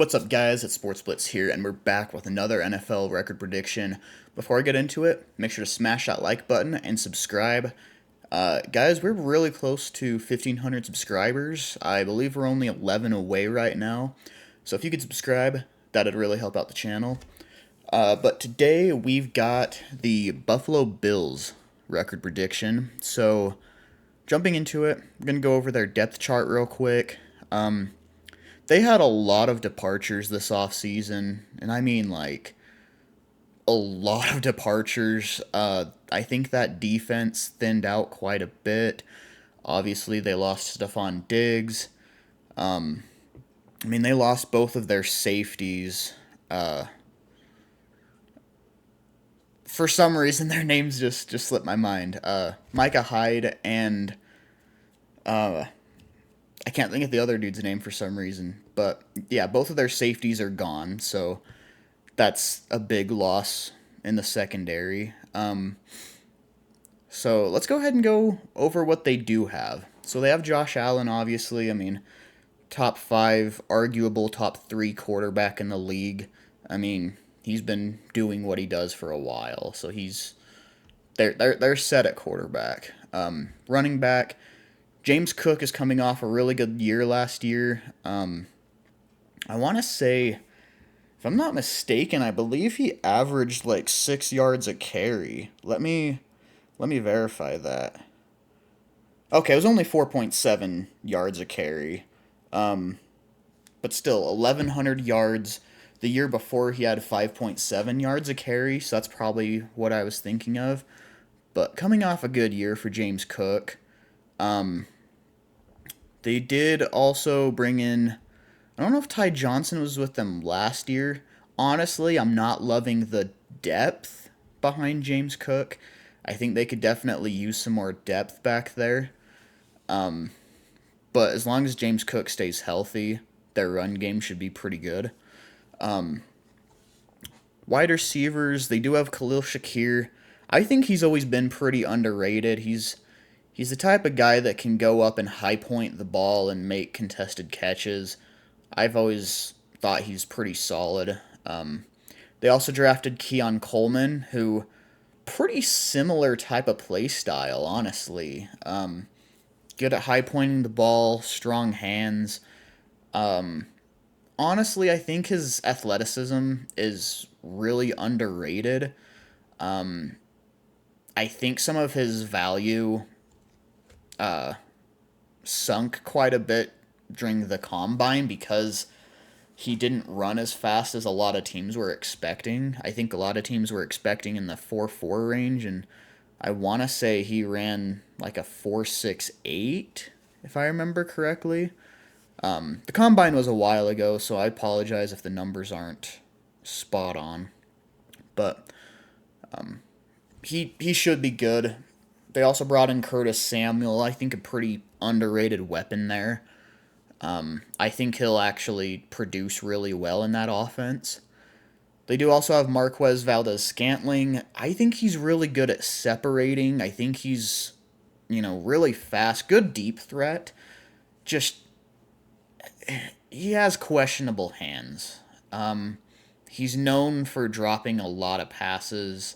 What's up, guys? It's Sports Blitz here, and we're back with another NFL record prediction. Before I get into it, make sure to smash that like button and subscribe. Guys, we're really close to 1,500 subscribers. I believe we're only 11 away right now. So if you could subscribe, that'd really help out the channel. But today we've got the Buffalo Bills record prediction. So jumping into it, we're going to go over their depth chart real quick. They had a lot of departures this offseason, and I mean like a lot of departures. I think that defense thinned out quite a bit. Obviously, they lost Stephon Diggs. I mean, they lost both of their safeties. For some reason, their names just slipped my mind. Micah Hyde and I can't think of the other dude's name for some reason. But yeah, both of their safeties are gone, so that's a big loss in the secondary. So let's go ahead and go over what they do have. So they have Josh Allen, obviously. I mean, top five, arguable top three quarterback in the league. I mean, he's been doing what he does for a while, so they're set at quarterback. Running back, James Cook is coming off a really good year last year. I want to say, if I'm not mistaken, I believe he averaged like 6 yards a carry. Let me verify that. Okay, it was only 4.7 yards a carry. But still, 1,100 yards. The year before, he had 5.7 yards a carry, so that's probably what I was thinking of. But coming off a good year for James Cook, they did also bring in. I don't know if Ty Johnson was with them last year. Honestly, I'm not loving the depth behind James Cook. I think they could definitely use some more depth back there. But as long as James Cook stays healthy, their run game should be pretty good. Wide receivers, they do have Khalil Shakir. I think he's always been pretty underrated. He's the type of guy that can go up and high point the ball and make contested catches. I've always thought he's pretty solid. They also drafted Keon Coleman, who pretty similar type of play style, honestly. Good at high pointing the ball, strong hands. Honestly, I think his athleticism is really underrated. I think some of his value sunk quite a bit during the combine because he didn't run as fast as a lot of teams were expecting. I think a lot of teams were expecting in the 4.4 range, and I want to say he ran like a 4.68, if I remember correctly. The combine was a while ago, so I apologize if the numbers aren't spot on. But he should be good. They also brought in Curtis Samuel, I think a pretty underrated weapon there. I think he'll actually produce really well in that offense. They do also have Marquez Valdez Scantling. I think he's really good at separating. I think he's, really fast, good deep threat. Just, he has questionable hands. He's known for dropping a lot of passes.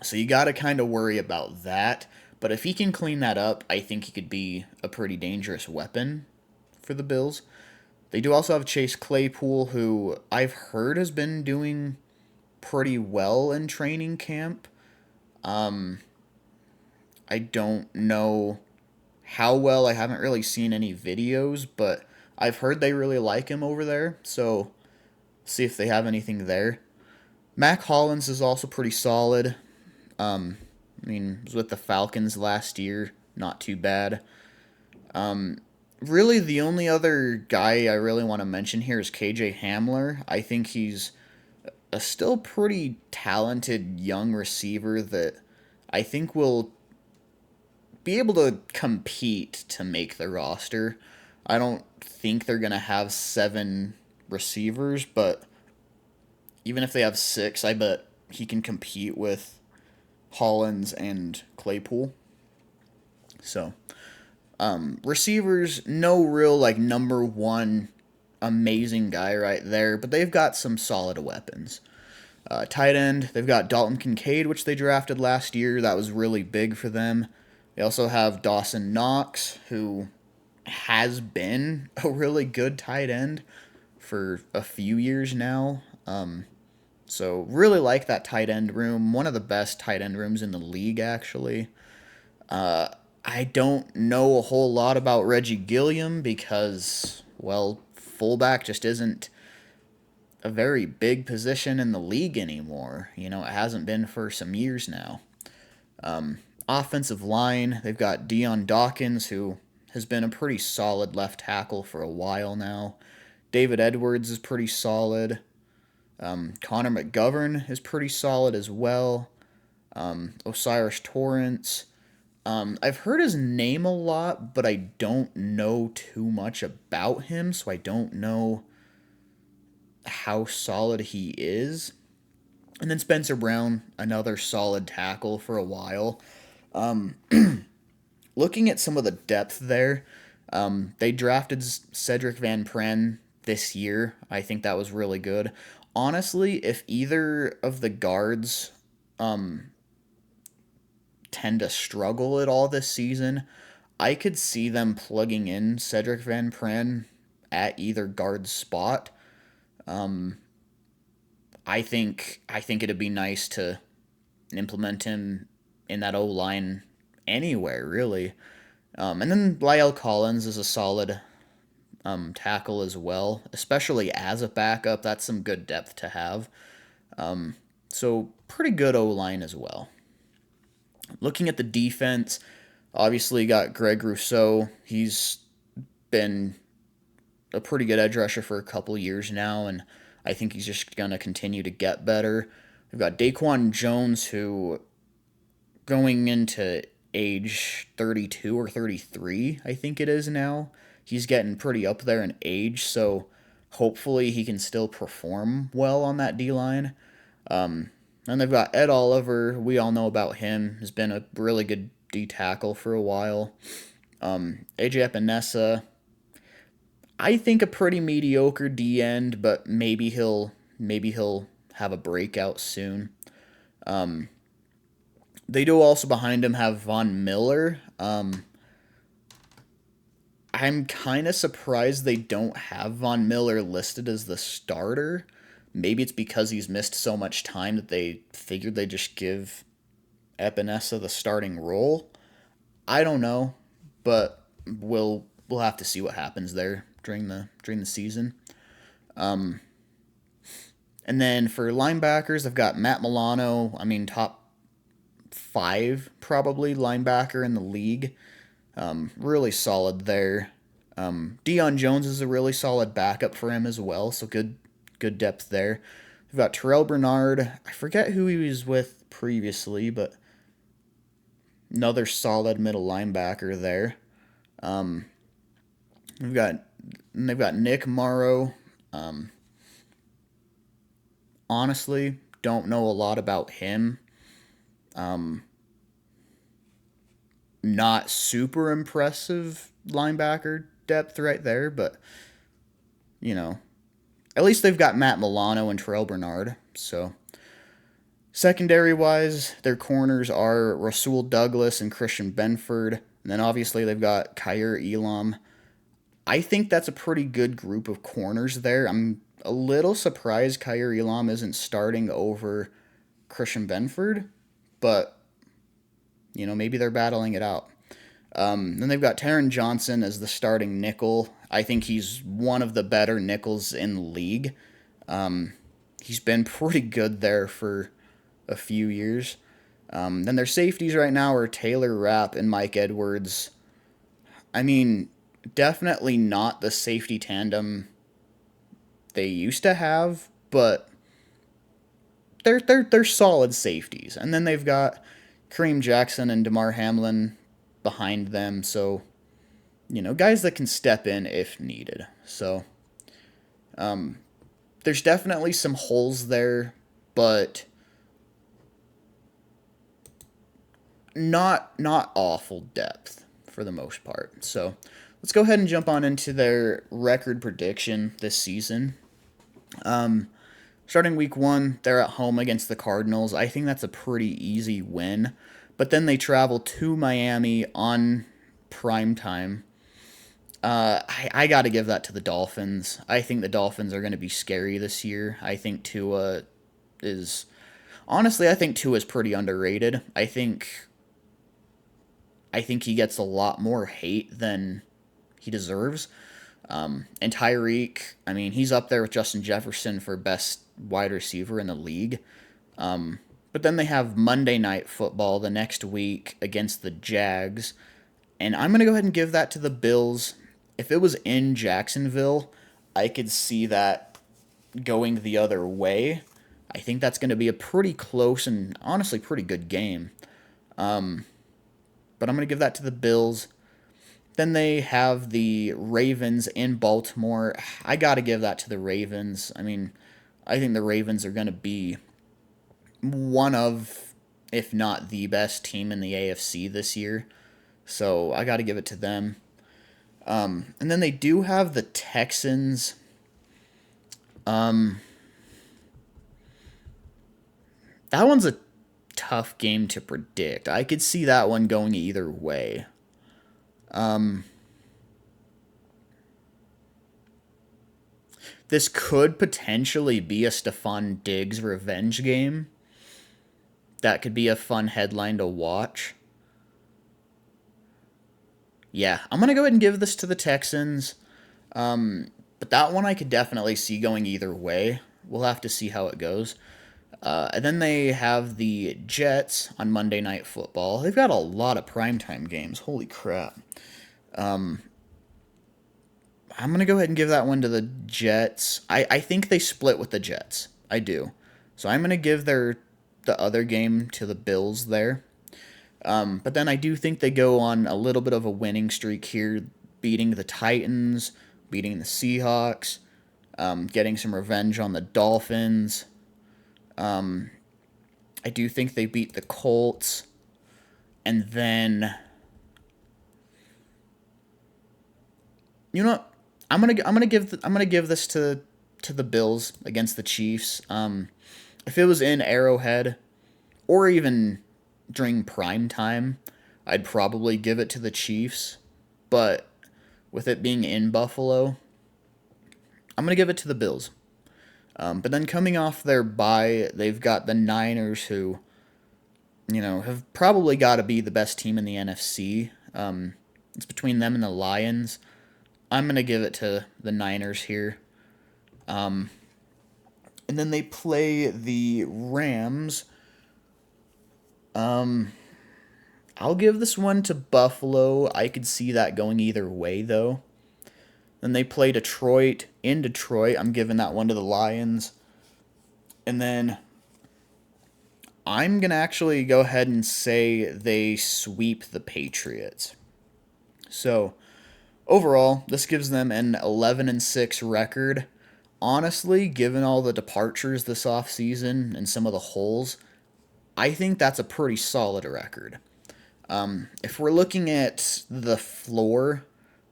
So you got to kind of worry about that. But if he can clean that up, I think he could be a pretty dangerous weapon for the Bills. They do also have Chase Claypool, who I've heard has been doing pretty well in training camp. I don't know how well. I haven't really seen any videos, but I've heard they really like him over there. So see if they have anything there. Mac Hollins is also pretty solid. I mean, was with the Falcons last year. Not too bad. Really, the only other guy I really want to mention here is KJ Hamler. I think he's a still pretty talented young receiver that I think will be able to compete to make the roster. I don't think they're going to have seven receivers, but even if they have six, I bet he can compete with Hollins and Claypool. So, Receivers, no real like number one amazing guy right there, but they've got some solid weapons. Tight end, they've got Dalton Kincaid, which they drafted last year. That was really big for them. They also have Dawson Knox, who has been a really good tight end for a few years now. So really like that tight end room. One of the best tight end rooms in the league, actually. I don't know a whole lot about Reggie Gilliam because, well, fullback just isn't a very big position in the league anymore. You know, it hasn't been for some years now. Offensive line, they've got Dion Dawkins, who has been a pretty solid left tackle for a while now. David Edwards is pretty solid. Connor McGovern is pretty solid as well. Osiris Torrance. I've heard his name a lot, but I don't know too much about him, so I don't know how solid he is. And then Spencer Brown, another solid tackle for a while. Looking at some of the depth there, they drafted Cedric Van Pren this year. I think that was really good. Honestly, if either of the guards tend to struggle at all this season, I could see them plugging in Cedric Van Pren at either guard spot. I think it'd be nice to implement him in that O line anywhere, really. And then Lyle Collins is a solid tackle as well, especially as a backup. That's some good depth to have. So pretty good O line as well. Looking at the defense, obviously got Greg Rousseau. He's been a pretty good edge rusher for a couple years now, and I think he's just going to continue to get better. We've got Daquan Jones, who going into age 32 or 33, I think it is now. He's getting pretty up there in age, so hopefully he can still perform well on that D-line. And they've got Ed Oliver. We all know about him. Has been a really good D tackle for a while. AJ Epinesa, I think a pretty mediocre D end, but maybe he'll have a breakout soon. They do also behind him have Von Miller. I'm kind of surprised they don't have Von Miller listed as the starter. Maybe it's because he's missed so much time that they figured they'd just give Epinesa the starting role. I don't know, but we'll have to see what happens there during the season. And then for linebackers, I've got Matt Milano. I mean, top 5 probably linebacker in the league. Really solid there. Deion Jones is a really solid backup for him as well, so good depth there. We've got Terrell Bernard. I forget who he was with previously, but another solid middle linebacker there. They've got Nick Morrow. Honestly, don't know a lot about him. Not super impressive linebacker depth right there, but you know, at least they've got Matt Milano and Terrell Bernard. So secondary wise, their corners are Rasul Douglas and Christian Benford. And then obviously they've got Kaiir Elam. I think that's a pretty good group of corners there. I'm a little surprised Kaiir Elam isn't starting over Christian Benford, but you know, maybe they're battling it out. Then they've got Taron Johnson as the starting nickel. I think he's one of the better nickels in the league. He's been pretty good there for a few years. Then their safeties right now are Taylor Rapp and Mike Edwards. I mean, definitely not the safety tandem they used to have, but they're solid safeties. And then they've got Kareem Jackson and DeMar Hamlin behind them, so you know, guys that can step in if needed. So there's definitely some holes there, but not awful depth for the most part. So let's go ahead and jump on into their record prediction this season. Starting week 1, they're at home against the Cardinals. I think that's a pretty easy win. But then they travel to Miami on prime time. I got to give that to the Dolphins. I think the Dolphins are going to be scary this year. I think Tua is... Honestly, I think Tua is pretty underrated. I think he gets a lot more hate than he deserves. And Tyreek, I mean, he's up there with Justin Jefferson for best wide receiver in the league. But then they have Monday Night Football the next week against the Jags. And I'm going to go ahead and give that to the Bills. If it was in Jacksonville, I could see that going the other way. I think that's going to be a pretty close and honestly pretty good game. But I'm going to give that to the Bills. Then they have the Ravens in Baltimore. I got to give that to the Ravens. I mean, I think the Ravens are going to be one of, if not the best team in the AFC this year. So I got to give it to them. And then they do have the Texans. That one's a tough game to predict. I could see that one going either way. This could potentially be a Stephon Diggs revenge game. That could be a fun headline to watch. Yeah, I'm going to go ahead and give this to the Texans. But that one I could definitely see going either way. We'll have to see how it goes. And then they have the Jets on Monday Night Football. They've got a lot of primetime games. Holy crap. I'm going to go ahead and give that one to the Jets. I think they split with the Jets. I do. So I'm going to give the other game to the Bills there. But then I do think they go on a little bit of a winning streak here, beating the Titans, beating the Seahawks, getting some revenge on the Dolphins. I do think they beat the Colts, and then you know what? I'm gonna give this to the Bills against the Chiefs. If it was in Arrowhead, or even during prime time, I'd probably give it to the Chiefs. But with it being in Buffalo, I'm gonna give it to the Bills. But then coming off their bye, they've got the Niners, who, have probably got to be the best team in the NFC. It's between them and the Lions. I'm going to give it to the Niners here. And then they play the Rams. I'll give this one to Buffalo. I could see that going either way, though. Then they play Detroit in Detroit. I'm giving that one to the Lions. And then I'm going to actually go ahead and say they sweep the Patriots. So, overall, this gives them an 11-6 record. Honestly, given all the departures this offseason and some of the holes, I think that's a pretty solid record. If we're looking at the floor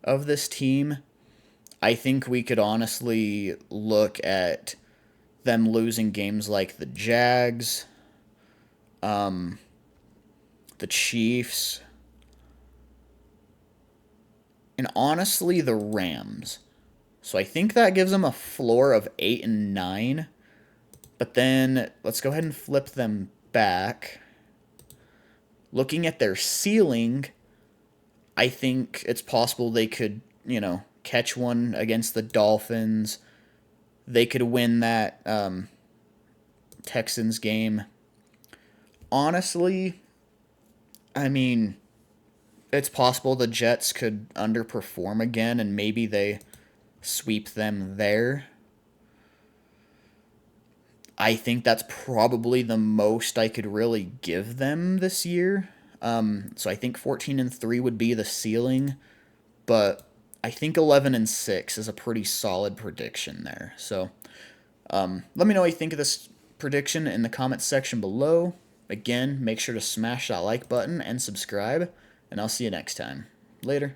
of this team, I think we could honestly look at them losing games like the Jags, the Chiefs, and honestly the Rams. So I think that gives them a floor of 8-9. But then let's go ahead and flip them back. Looking at their ceiling, I think it's possible they could, catch one against the Dolphins. They could win that Texans game. Honestly, I mean, it's possible the Jets could underperform again and maybe they sweep them there. I think that's probably the most I could really give them this year. So I think 14-3 would be the ceiling, but I think 11-6 is a pretty solid prediction there. So let me know what you think of this prediction in the comments section below. Again, make sure to smash that like button and subscribe, and I'll see you next time. Later.